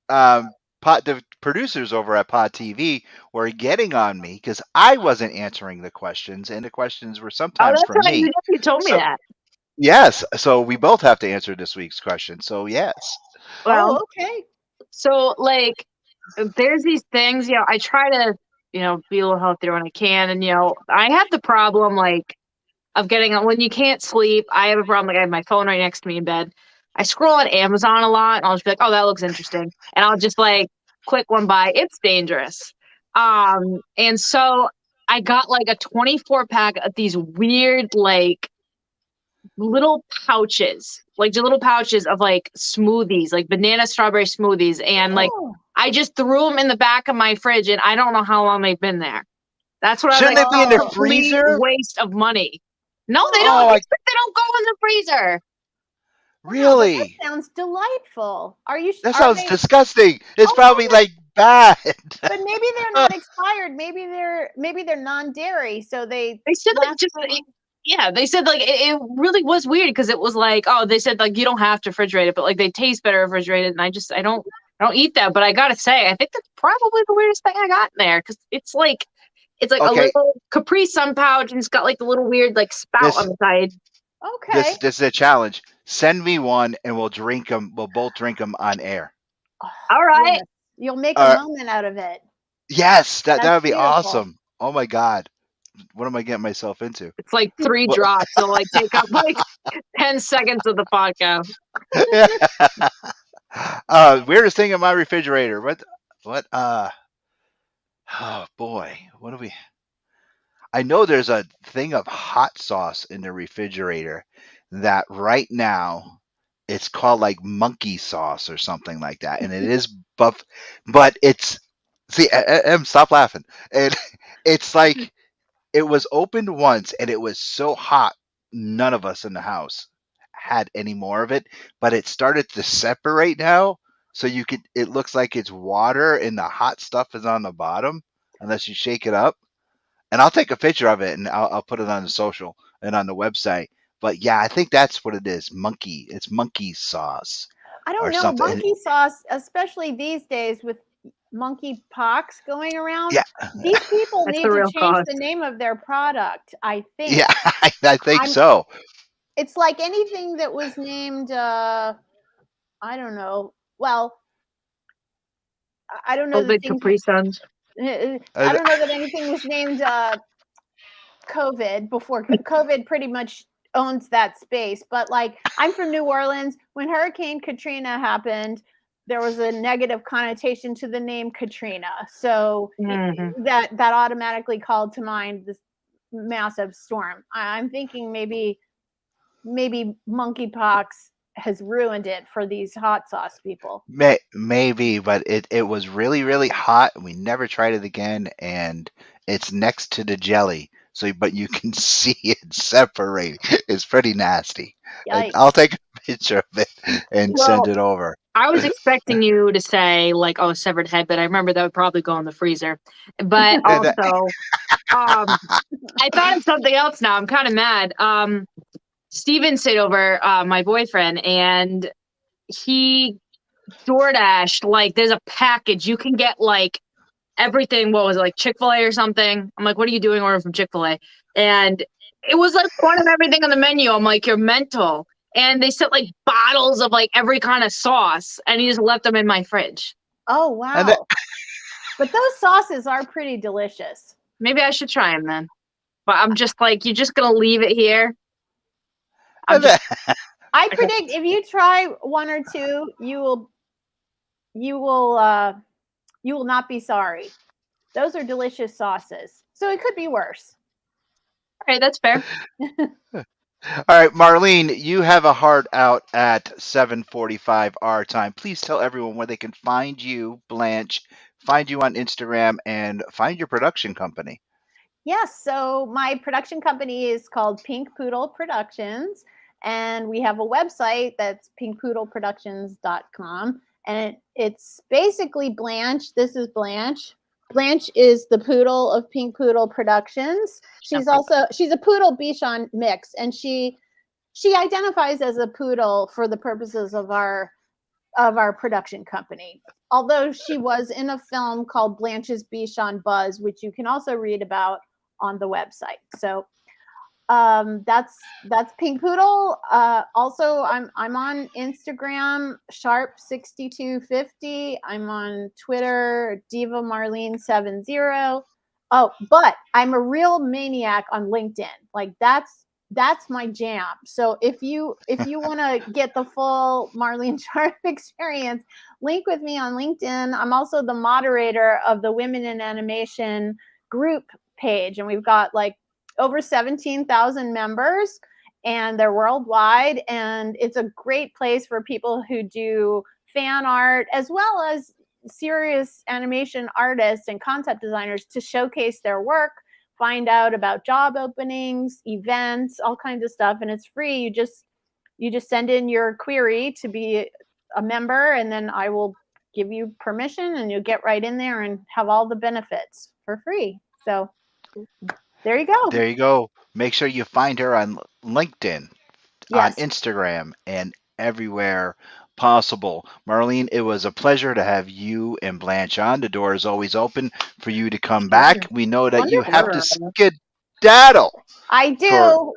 the producers over at Pod TV were getting on me because I wasn't answering the questions, and the questions were oh, sometimes that's from right. me. You told me So that. yes, so we both have to answer this week's question. So yes. Well, Okay. so like, there's these things. I try to be a little healthier when I can, and I have the problem like of getting when you can't sleep. I have a problem. Like I have my phone right next to me in bed. I scroll on Amazon a lot, and I'll just be like, "Oh, that looks interesting," and I'll just like click one buy. It's dangerous. And so I got like a 24 pack of these weird like little pouches, like the little pouches of like smoothies, like banana strawberry smoothies, and like I just threw them in the back of my fridge, and I don't know how long they've been there. That's what I was Shouldn't like. it be in the Complete freezer? waste of money. No, they Oh, don't. They don't go in the freezer. Wow, but that really? sounds delightful. That Are sounds they? disgusting. It's Oh probably no, like bad. but maybe they're not expired. Maybe they're non-dairy, so they They said like last just long. yeah. They said like it really was weird because it was like they said like you don't have to refrigerate it, but like they taste better refrigerated, and I don't eat that. But I gotta say, I think that's probably the weirdest thing I got in there because it's like a Okay, little Capri Sun pouch, and it's got like the little weird like spout on this the side. Okay. this is a challenge. Send me one, and we'll drink them. We'll both drink them on air. All right. Yes. You'll make a Uh, moment out of it. yes, that That's would be beautiful. awesome. Oh my God, what am I getting myself into? It's like 3 What? drops. So like take up like 10 seconds of the podcast. Weirdest thing in my refrigerator. What? Oh boy, what do we? I know there's a thing of hot sauce in the refrigerator that right now it's called like monkey sauce or something like that, and it is buff, but it's see, stop laughing. And it's like it was opened once, and it was so hot, none of us in the house had any more of it, but it started to separate now. So you could, it looks like it's water, and the hot stuff is on the bottom, unless you shake it up. And I'll take a picture of it, and I'll put it on the social and on the website. But yeah, I think that's what it is. It's monkey sauce I don't or know, something. monkey sauce, especially these days with monkey pox going around. Yeah, These people That's need the to real change cause. the name of their product, I think. yeah, I think I'm- so. It's like anything that was named I don't know. Well, I don't know Oh, that the things Capri Suns. I don't know that anything was named COVID before. COVID pretty much owns that space. But like, I'm from New Orleans. When Hurricane Katrina happened, there was a negative connotation to the name Katrina. So that automatically called to mind this massive storm. I'm thinking maybe monkeypox has ruined it for these hot sauce people. Maybe, but it was really, really hot, and we never tried it again, and it's next to the jelly. So, but you can see it separate. It's pretty nasty. Yikes. I'll take a picture of it and send it over. I was expecting you to say like, "Oh, severed head," but I remember that would probably go in the freezer. But also, I thought of something else. Now I'm kind of mad. Steven stayed over, my boyfriend, and he DoorDashed, like, there's a package. You can get, like, everything. What was it, like Chick-fil-A or something? I'm like, what are you doing ordering from Chick-fil-A? And it was, like, one of everything on the menu. I'm like, you're mental. And they sent, like, bottles of, like, every kind of sauce, and he just left them in my fridge. Oh, wow. But those sauces are pretty delicious. Maybe I should try them then. But I'm just like, you're just going to leave it here? I predict if you try one or two, you will not be sorry. Those are delicious sauces. So it could be worse. Okay, that's fair. All right, Marlene, you have a hard out at 7:45 our time. Please tell everyone where they can find you, Blanche, find you on Instagram, and find your production company. Yes, so my production company is called Pink Poodle Productions, and we have a website that's pinkpoodleproductions.com, and it's basically Blanche. This is Blanche. Blanche is the poodle of Pink Poodle Productions. She's a poodle Bichon mix, and she identifies as a poodle for the purposes of our production company. Although she was in a film called Blanche's Bichon Buzz, which you can also read about on the website. So that's Pink Poodle. Also, I'm on Instagram, Sharp6250. I'm on Twitter, Diva Marlene70. Oh, but I'm a real maniac on LinkedIn. Like that's my jam. So if you want to get the full Marlene Sharp experience, link with me on LinkedIn. I'm also the moderator of the Women in Animation group page, and we've got like over 17,000 members, and they're worldwide, and it's a great place for people who do fan art as well as serious animation artists and concept designers to showcase their work, find out about job openings, events, all kinds of stuff, and it's free. You just send in your query to be a member, and then I will give you permission, and you'll get right in there and have all the benefits for free. So there you go. There you go. Make sure you find her on LinkedIn, on Instagram, and everywhere possible. Marlene, it was a pleasure to have you and Blanche on. The door is always open for you to come back. We know that you have to skedaddle. I do.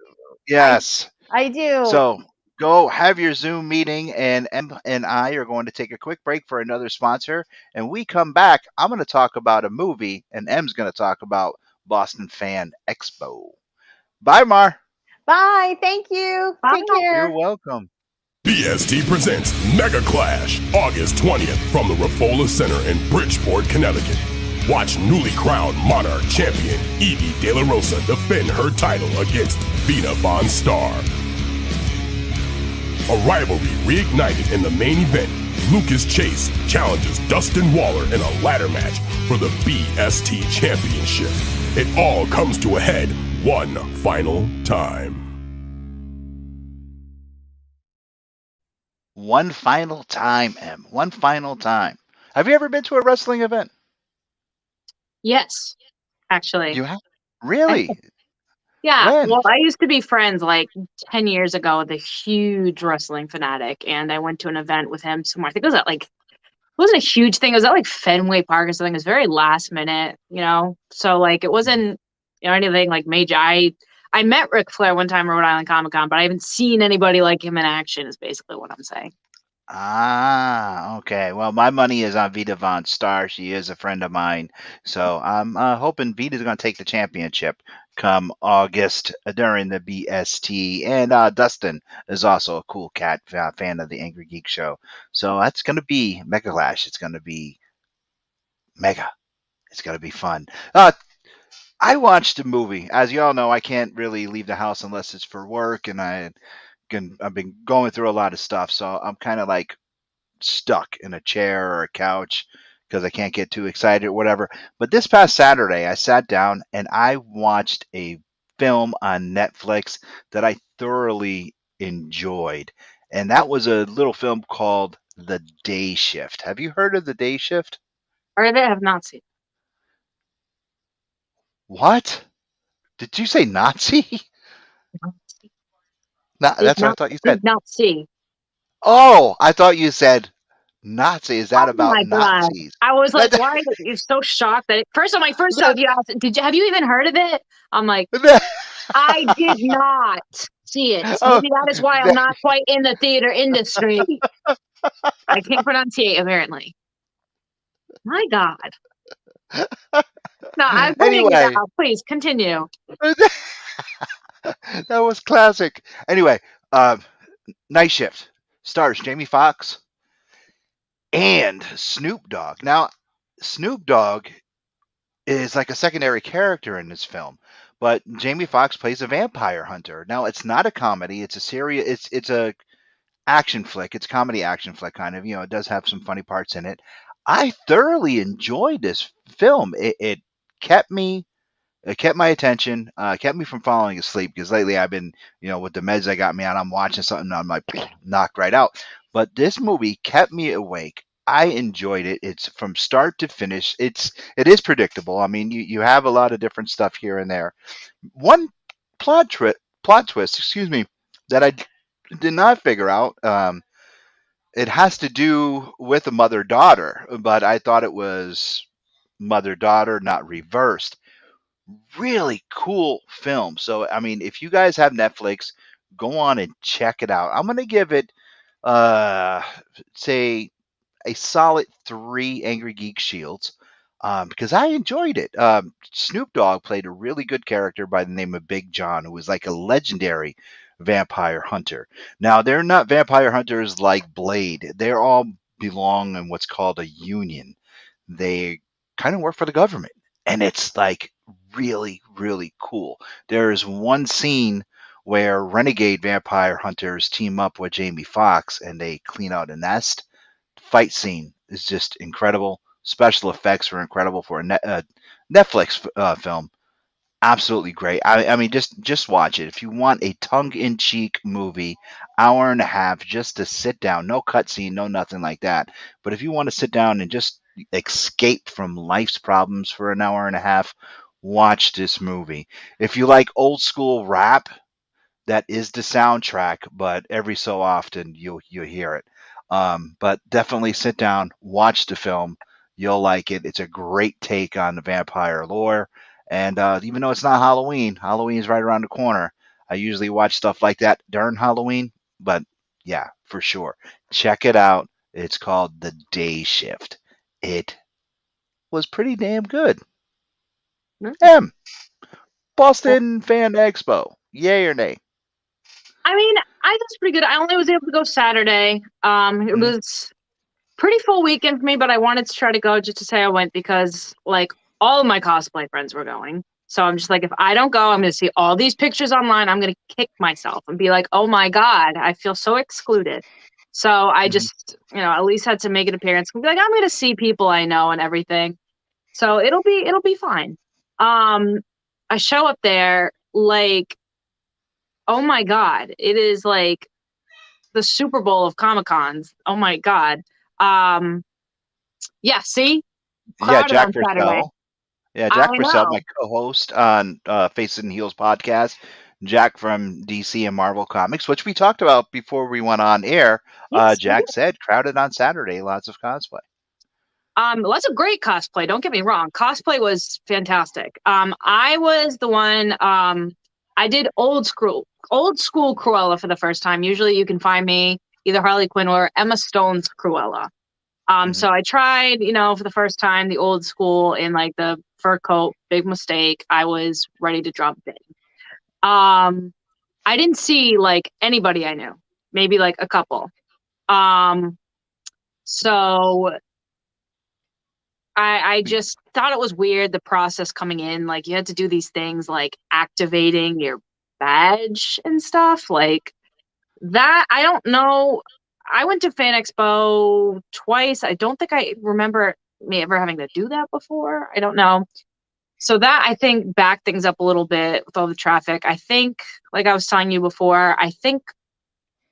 Yes. I do. So go have your Zoom meeting, and Em and I are going to take a quick break for another sponsor. And we come back, I'm going to talk about a movie, and Em's going to talk about Boston Fan Expo. Bye, Mar. Bye. Thank you. Bye. Take care. You're welcome. BST presents Mega Clash, August 20th from the Raffola Center in Bridgeport, Connecticut. Watch newly crowned Monarch champion Evie De La Rosa defend her title against Vina Von Star. A rivalry reignited in the main event. Lucas Chase challenges Dustin Waller in a ladder match for the BST Championship. It all comes to a head one final time. One final time, Em. One final time. Have you ever been to a wrestling event? Yes, actually. You have? Really? Yeah. When? Well, I used to be friends like 10 years ago with a huge wrestling fanatic, and I went to an event with him somewhere. I think it was at like, it wasn't a huge thing. It was at like Fenway Park or something. It was very last minute, you know? So like, it wasn't, you know, anything like major. I met Ric Flair one time at Rhode Island Comic Con, but I haven't seen anybody like him in action is basically what I'm saying. Ah, okay. Well, my money is on Vita Von Star. She is a friend of mine. So I'm hoping Vita's going to take the championship come August during the BST. And Dustin is also a cool cat fan of the Angry Geek show. So that's going to be Mega Clash. It's going to be mega. It's going to be fun. I watched a movie. As you all know, I can't really leave the house unless it's for work. And I've been going through a lot of stuff. So I'm kind of like stuck in a chair or a couch because I can't get too excited or whatever. But this past Saturday, I sat down and I watched a film on Netflix that I thoroughly enjoyed. And that was a little film called The Day Shift. Have you heard of The Day Shift? Or they have not seen. What? Did you say Nazi? No, that's what I thought you said. Did not see. Oh, I thought you said Nazi. Is that Oh about my god! Nazis? I was like, why are you so shocked that first on my first show, if you asked, have you even heard of it? I'm like, I did not see it. Oh, Maybe that is why I'm not quite in the theater industry. I can't pronunciate apparently. My God. No, I'm putting it Anyway, out. Please continue. that was classic. Anyway, Night Shift stars Jamie Foxx and Snoop Dogg. Now, Snoop Dogg is like a secondary character in this film, but Jamie Foxx plays a vampire hunter. Now, it's not a comedy; it's a serious. It's a action flick. It's comedy action flick kind of. It does have some funny parts in it. I thoroughly enjoyed this film. It kept me. It kept my attention, kept me from falling asleep because lately I've been, with the meds I got me on, I'm watching something, I'm like knocked right out. But this movie kept me awake. I enjoyed it. It's from start to finish. It is predictable. I mean, you have a lot of different stuff here and there. One plot twist, excuse me, that I did not figure out. It has to do with a mother daughter, but I thought it was mother daughter, not reversed. Really cool film. So, I mean, if you guys have Netflix, go on and check it out. I'm going to give it, uh, say, a solid 3 Angry Geek Shields because I enjoyed it. Snoop Dogg played a really good character by the name of Big John, who was like a legendary vampire hunter. Now, they're not vampire hunters like Blade, they all belong in what's called a union. They kind of work for the government, and it's like really, really cool. There's one scene where renegade vampire hunters team up with Jamie Foxx and they clean out a nest. Fight scene is just incredible. Special effects were incredible for a Netflix film. Absolutely great. I mean, just watch it. If you want a tongue-in-cheek movie, hour and a half, just to sit down, no cutscene, no nothing like that. But if you want to sit down and just escape from life's problems for an hour and a half, watch this movie. If you like old school rap, that is the soundtrack, but every so often you'll hear it. But definitely sit down, watch the film. You'll like it. It's a great take on the vampire lore. And even though it's not Halloween, Halloween is right around the corner. I usually watch stuff like that during Halloween, but yeah, for sure. Check it out. It's called The Day Shift. It was pretty damn good. M. Boston Fan Expo. Yay or nay? I mean, I thought it was pretty good. I only was able to go Saturday. It was pretty full weekend for me, but I wanted to try to go just to say I went because like all of my cosplay friends were going. So I'm just like, if I don't go, I'm going to see all these pictures online. I'm going to kick myself and be like, oh my God, I feel so excluded. So I just, at least had to make an appearance. Be like, I'm going to see people I know and everything. So it'll be fine. I show up there like, oh my God, it is like the Super Bowl of Comic-Cons. Oh my God. Yeah, see? Yeah, Crowded Jack on Saturday. Purcell. Yeah, Jack I Purcell, know. my co-host on Faces and Heels podcast. Jack from DC and Marvel Comics, which we talked about before we went on air. Yes, Jack said crowded on Saturday, lots of cosplay. Lots of great cosplay. Don't get me wrong. Cosplay was fantastic. I was the one. I did old school Cruella for the first time. Usually, you can find me either Harley Quinn or Emma Stone's Cruella. So I tried, for the first time, the old school in like the fur coat, big mistake. I was ready to drop it. I didn't see like anybody I knew, maybe like a couple. So I just thought it was weird, the process coming in. Like you had to do these things like activating your badge and stuff like that. I don't know. I went to Fan Expo twice. I don't think I remember me ever having to do that before. I don't know. So that I think backed things up a little bit with all the traffic. I think, like I was telling you before, I think,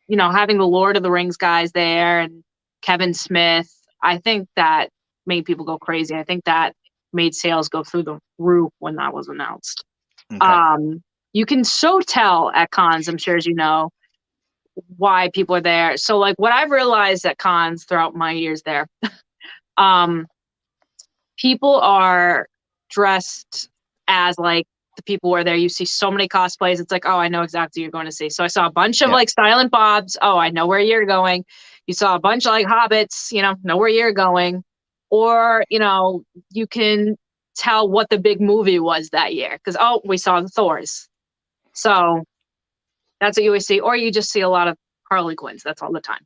having the Lord of the Rings guys there and Kevin Smith, I think that made people go crazy. I think that made sales go through the roof when that was announced. Okay. You can so tell at cons, I'm sure as you know, why people are there. So like what I've realized at cons throughout my years there, people are dressed as like the people who are there. You see so many cosplays. It's like, oh, I know exactly what you're going to see. So I saw a bunch of like Silent Bobs. Oh, I know where you're going. You saw a bunch of like Hobbits, know where you're going. Or, you can tell what the big movie was that year. Because, we saw the Thors. So that's what you always see. Or you just see a lot of Harley Quinns. That's all the time.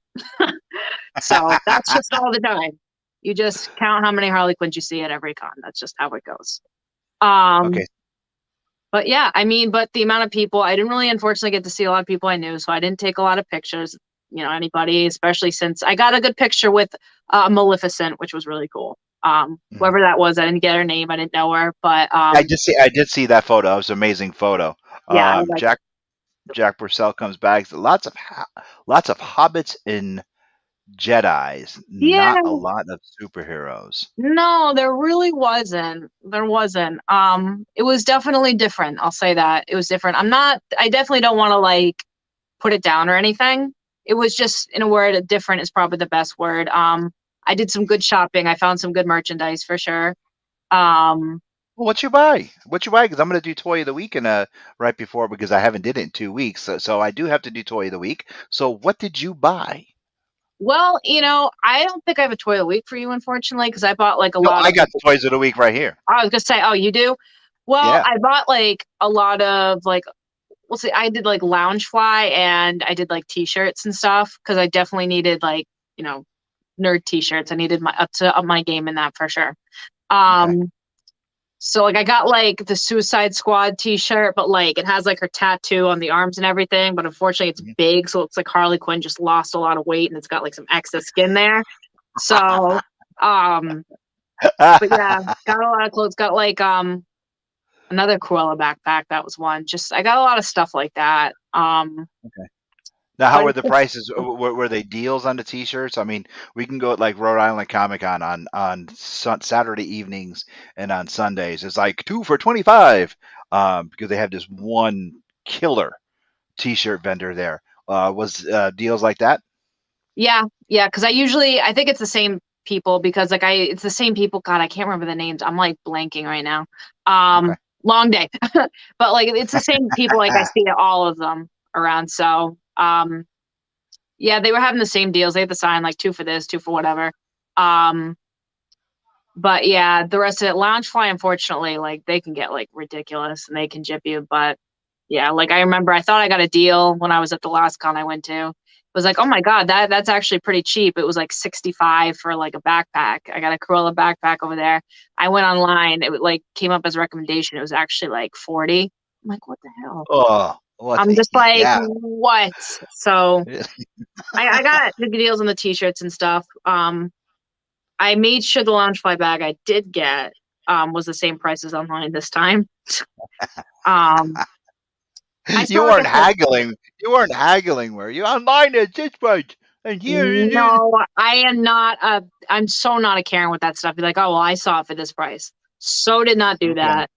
So that's just all the time. You just count how many Harley Quinns you see at every con. That's just how it goes. Okay. But yeah, but the amount of people, I didn't really unfortunately get to see a lot of people I knew. So I didn't take a lot of pictures, anybody, especially since I got a good picture with Maleficent, which was really cool. Whoever that was, I didn't get her name. I didn't know her, but I did see that photo. It was an amazing photo. Yeah, Jack Purcell comes back. Lots of hobbits and Jedis, not a lot of superheroes. No, there really wasn't. There wasn't. It was definitely different. I'll say that. It was different. I definitely don't want to like put it down or anything. It was just, in a word, different is probably the best word. I did some good shopping. I found some good merchandise for sure. Well, what you buy? Because I'm going to do Toy of the Week right before, because I haven't did it in 2 weeks. So I do have to do Toy of the Week. So what did you buy? Well, I don't think I have a Toy of the Week for you, unfortunately, because I bought like a lot. I got the Toys of the Week right here. I was going to say, oh, you do? Well, yeah. I bought like a lot of like, we'll see, I did like Loungefly and I did like t-shirts and stuff because I definitely needed like, nerd t-shirts. I needed up my game in that for sure. Okay. So like I got like the Suicide Squad t-shirt, but like it has like her tattoo on the arms and everything, but unfortunately it's big, so it's like Harley Quinn just lost a lot of weight and it's got like some excess skin there. So but yeah, got a lot of clothes, got like another Cruella backpack, that was one. Just I got a lot of stuff like that. Okay. Now, how were the prices? Were they deals on the t-shirts? We can go at like Rhode Island Comic Con on Saturday evenings and on Sundays. It's like 2 for $25 because they have this one killer t-shirt vendor there. Was deals like that? Yeah, because I think it's the same people because it's the same people. God, I can't remember the names. I'm like blanking right now. Okay. Long day, but like it's the same people. Like I see all of them around. So. Yeah, they were having the same deals. They had to sign like 2 for this, 2 for whatever. But yeah, the rest of it, Loungefly, unfortunately, like they can get like ridiculous and they can jip you. But yeah, like I remember I thought I got a deal when I was at the last con I went to. It was like, oh my God, that's actually pretty cheap. It was like $65 for like a backpack. I got a Cruella backpack over there. I went online. It like came up as a recommendation. It was actually like $40. I'm like, what the hell? Oh. I'm just like, what? So I got the deals on the t-shirts and stuff. I made sure the Loungefly bag I did get was the same price as online this time. You weren't haggling. You weren't haggling, were you? Online at this price. And here. No, I am not. I'm so not a Karen with that stuff. Be like, oh, well, I saw it for this price. So did not do that.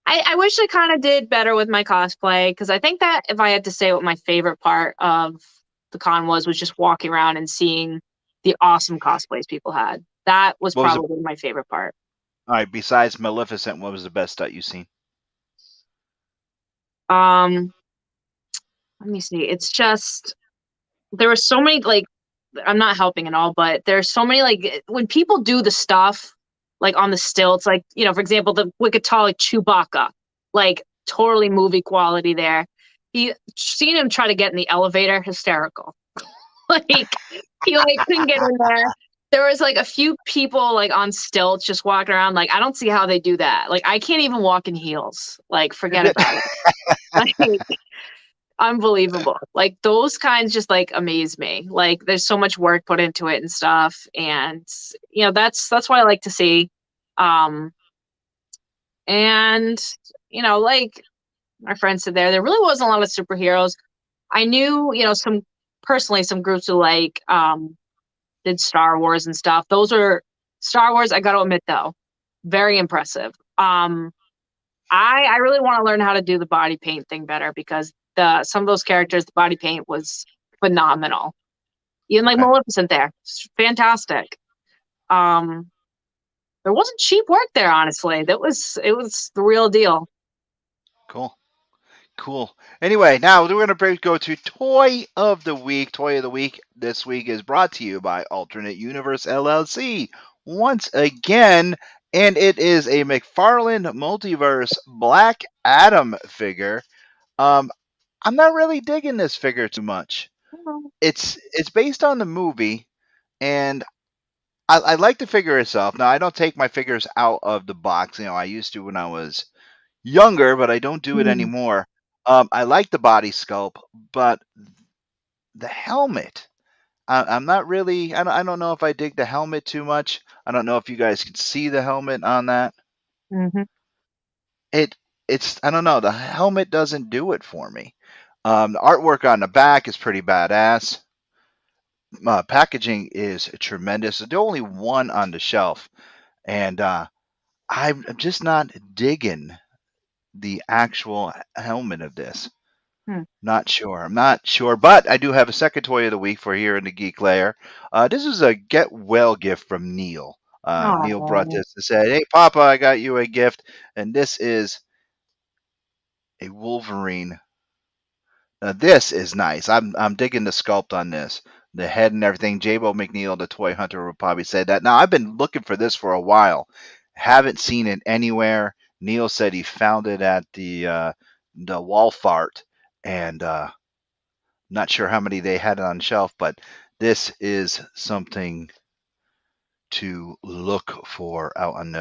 I wish I kind of did better with my cosplay because I think that if I had to say what my favorite part of the con was just walking around and seeing the awesome cosplays people had. That was probably my favorite part. All right. Besides Maleficent, what was the best that you've seen? Let me see. It's just there were so many like I'm not helping at all, but there's so many, like, when people do the stuff like on the stilts, like, you know, for example, the wicked tall, like Chewbacca, like totally movie quality there. Seeing him try to get in the elevator, hysterical. Like, he like couldn't get in there. There was like a few people like on stilts just walking around. Like, I don't see how they do that. Like, I can't even walk in heels. Like, forget about it. Like, unbelievable. Like, those kinds just like amaze me. Like, there's so much work put into it and stuff. And, you know, that's what I like to see. And, you know, like my friend said there really wasn't a lot of superheroes. I knew, you know, some groups who like did Star Wars and stuff. Those are Star Wars, I gotta admit though, very impressive. I really want to learn how to do the body paint thing better, because some of those characters, the body paint was phenomenal. Even like Maleficent there, it's fantastic. There wasn't cheap work there, honestly. It was the real deal. Cool. Anyway, now we're going to go to Toy of the Week. Toy of the Week this week is brought to you by Alternate Universe LLC once again, and it is a McFarlane Multiverse Black Adam figure. I'm not really digging this figure too much. It's based on the movie, and I like the figure itself. Now, I don't take my figures out of the box. You know, I used to when I was younger, but I don't do it anymore. I like the body sculpt, but the helmet, I'm not really. I don't know if I dig the helmet too much. I don't know if you guys can see the helmet on that. Mm-hmm. It's I don't know. The helmet doesn't do it for me. The artwork on the back is pretty badass. Packaging is tremendous. There's only one on the shelf, and I'm just not digging the actual helmet of this. Not sure. I'm not sure, but I do have a second toy of the week for here in the Geek Lair. This is a get well gift from Neil. Neil brought this and said, "Hey, Papa, I got you a gift," and this is a Wolverine. Now, this is nice. I'm digging the sculpt on this, the head and everything. J-Bo McNeil, the toy hunter, would probably say that. Now, I've been looking for this for a while. Haven't seen it anywhere. Neil said he found it at the Walmart, and not sure how many they had on shelf, but this is something to look for out on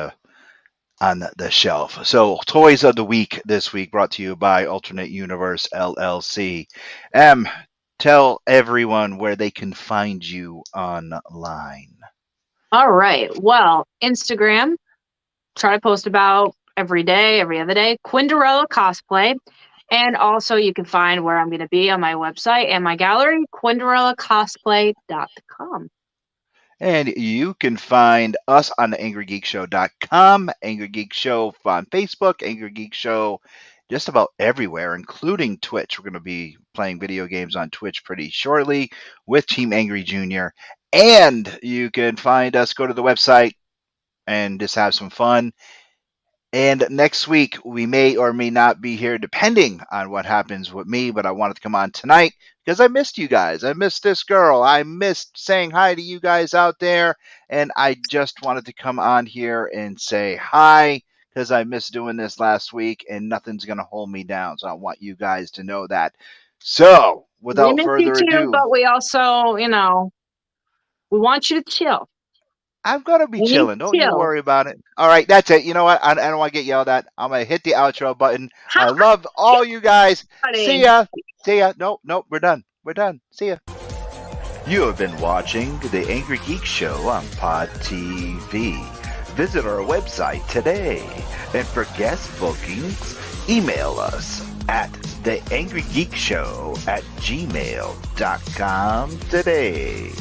the shelf. So, Toys of the Week this week brought to you by Alternate Universe LLC. Tell everyone where they can find you online. All right. Well, Instagram, try to post about every day, every other day, Quinderella Cosplay. And also you can find where I'm going to be on my website and my gallery, QuinderellaCosplay.com. And you can find us on the AngryGeekShow.com, Angry Geek Show on Facebook, Angry Geek Show just about everywhere, including Twitch. We're going to be playing video games on Twitch pretty shortly with Team Angry Jr. And you can find us, go to the website, and just have some fun. And next week, we may or may not be here, depending on what happens with me. But I wanted to come on tonight because I missed you guys. I missed this girl. I missed saying hi to you guys out there. And I just wanted to come on here and say hi because I missed doing this last week. And nothing's going to hold me down. So I want you guys to know that. So, without further ado. But we also, you know, we want you to chill. I'm going to be chilling. Don't you worry about it. All right, that's it. You know what? I don't want to get yelled at. I'm going to hit the outro button. I love all you guys. See ya. See ya. Nope, we're done. We're done. See ya. You have been watching The Angry Geek Show on Pod TV. Visit our website today. And for guest bookings, email us at theangrygeekshow@gmail.com today.